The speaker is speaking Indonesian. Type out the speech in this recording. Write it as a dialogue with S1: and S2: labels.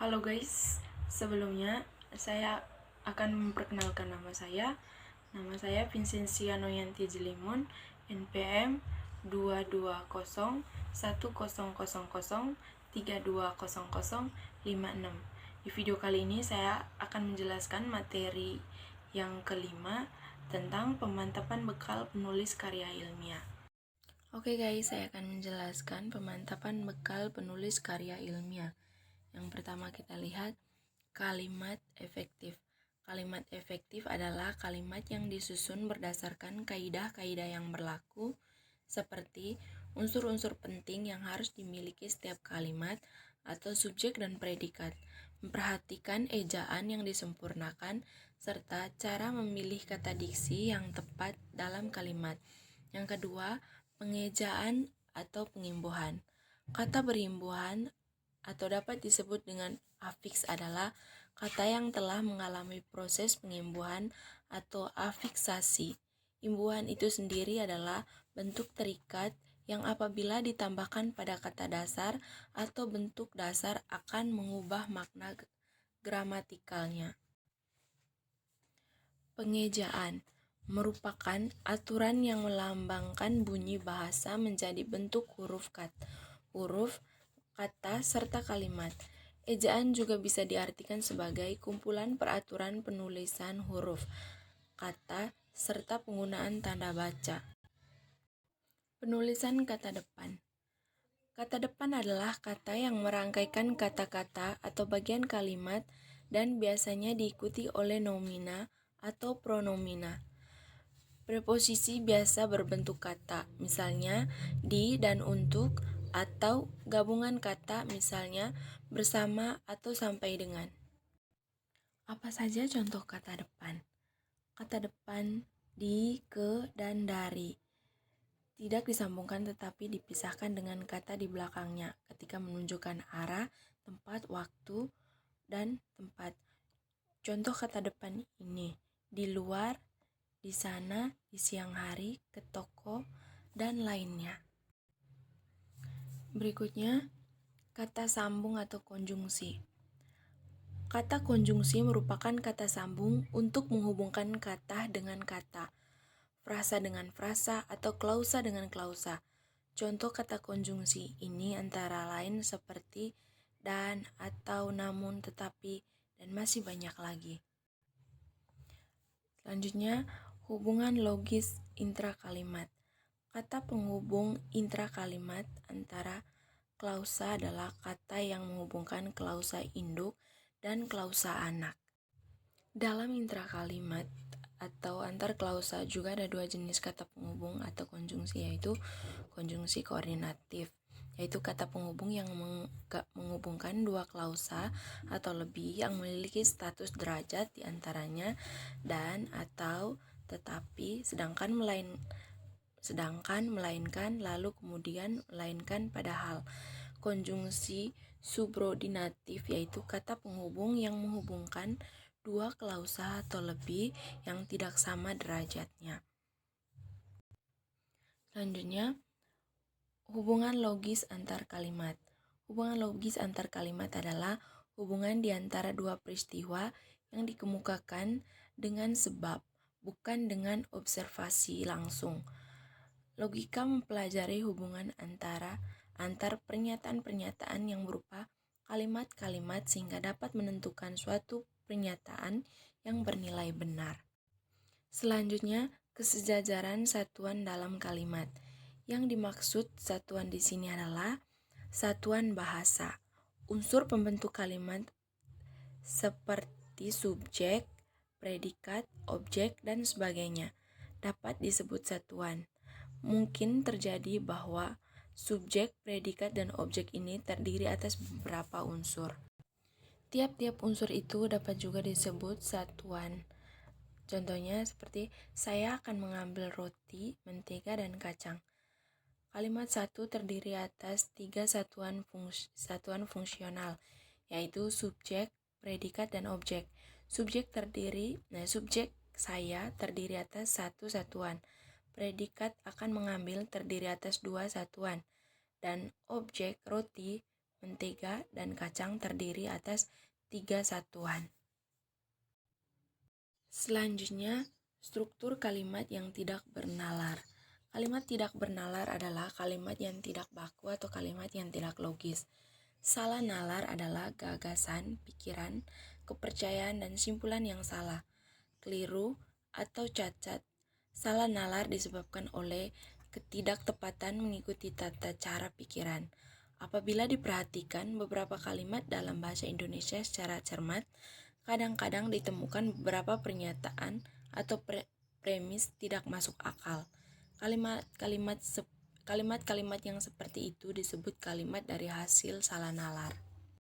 S1: Halo guys, sebelumnya saya akan memperkenalkan nama saya. Nama saya Vincentia Noyanti Jelimun, NPM 2201000320056. Di video kali ini saya akan menjelaskan materi yang kelima tentang pemantapan bekal penulis karya ilmiah. Oke guys, saya akan menjelaskan pemantapan bekal penulis karya ilmiah. Yang pertama kita lihat kalimat efektif. Kalimat efektif adalah kalimat yang disusun berdasarkan kaidah-kaidah yang berlaku seperti unsur-unsur penting yang harus dimiliki setiap kalimat atau subjek dan predikat, memperhatikan ejaan yang disempurnakan, serta cara memilih kata diksi yang tepat dalam kalimat. Yang kedua, pengejaan atau pengimbuhan. Kata berimbuhan atau dapat disebut dengan afiks adalah kata yang telah mengalami proses pengimbuhan atau afiksasi. Imbuhan itu sendiri adalah bentuk terikat yang apabila ditambahkan pada kata dasar atau bentuk dasar akan mengubah makna gramatikalnya. Pengejaan merupakan aturan yang melambangkan bunyi bahasa menjadi bentuk huruf kata serta kalimat. Ejaan juga bisa diartikan sebagai kumpulan peraturan penulisan huruf, kata, serta penggunaan tanda baca. Penulisan kata depan. Kata depan adalah kata yang merangkaikan kata-kata atau bagian kalimat dan biasanya diikuti oleh nomina atau pronomina. Preposisi biasa berbentuk kata, misalnya di dan untuk, atau gabungan kata, misalnya bersama atau sampai dengan. Apa saja contoh kata depan? Kata depan di, ke, dan dari tidak disambungkan tetapi dipisahkan dengan kata di belakangnya ketika menunjukkan arah, tempat, waktu, dan tempat. Contoh kata depan ini: di luar, di sana, di siang hari, ke toko, dan lainnya. Berikutnya, kata sambung atau konjungsi. Kata konjungsi merupakan kata sambung untuk menghubungkan kata dengan kata, frasa dengan frasa, atau klausa dengan klausa. Contoh kata konjungsi ini antara lain seperti dan, atau, namun, tetapi, dan masih banyak lagi. Selanjutnya, hubungan logis intrakalimat. Kata penghubung intrakalimat antara klausa adalah kata yang menghubungkan klausa induk dan klausa anak. Dalam intrakalimat atau antar klausa juga ada dua jenis kata penghubung atau konjungsi, yaitu konjungsi koordinatif, yaitu kata penghubung yang menghubungkan dua klausa atau lebih yang memiliki status derajat di antaranya dan, atau, tetapi, sedangkan, melainkan, lalu, kemudian, melainkan, padahal. Konjungsi subordinatif yaitu kata penghubung yang menghubungkan dua klausa atau lebih yang tidak sama derajatnya. Selanjutnya, hubungan logis antar kalimat. Hubungan logis antar kalimat adalah hubungan di antara dua peristiwa yang dikemukakan dengan sebab, bukan dengan observasi langsung. Logika mempelajari hubungan antar pernyataan-pernyataan yang berupa kalimat-kalimat sehingga dapat menentukan suatu pernyataan yang bernilai benar. Selanjutnya, kesejajaran satuan dalam kalimat. Yang dimaksud satuan di sini adalah satuan bahasa. Unsur pembentuk kalimat seperti subjek, predikat, objek, dan sebagainya dapat disebut satuan. Mungkin terjadi bahwa subjek, predikat, dan objek ini terdiri atas beberapa unsur. Tiap-tiap unsur itu dapat juga disebut satuan. Contohnya seperti saya akan mengambil roti, mentega, dan kacang. Kalimat satu terdiri atas tiga satuan fungsional, yaitu subjek, predikat, dan objek. Subjek saya terdiri atas satu satuan. Predikat akan mengambil terdiri atas dua satuan, dan objek roti mentega, dan kacang terdiri atas 3 satuan. Selanjutnya, struktur kalimat yang tidak bernalar. Kalimat tidak bernalar adalah kalimat yang tidak baku atau kalimat yang tidak logis. Salah nalar adalah gagasan, pikiran, kepercayaan, dan simpulan yang salah, keliru, atau cacat. Salah nalar disebabkan oleh ketidaktepatan mengikuti tata cara pikiran. Apabila diperhatikan beberapa kalimat dalam bahasa Indonesia secara cermat, kadang-kadang ditemukan beberapa pernyataan atau premis tidak masuk akal. Kalimat-kalimat yang seperti itu disebut kalimat dari hasil salah nalar.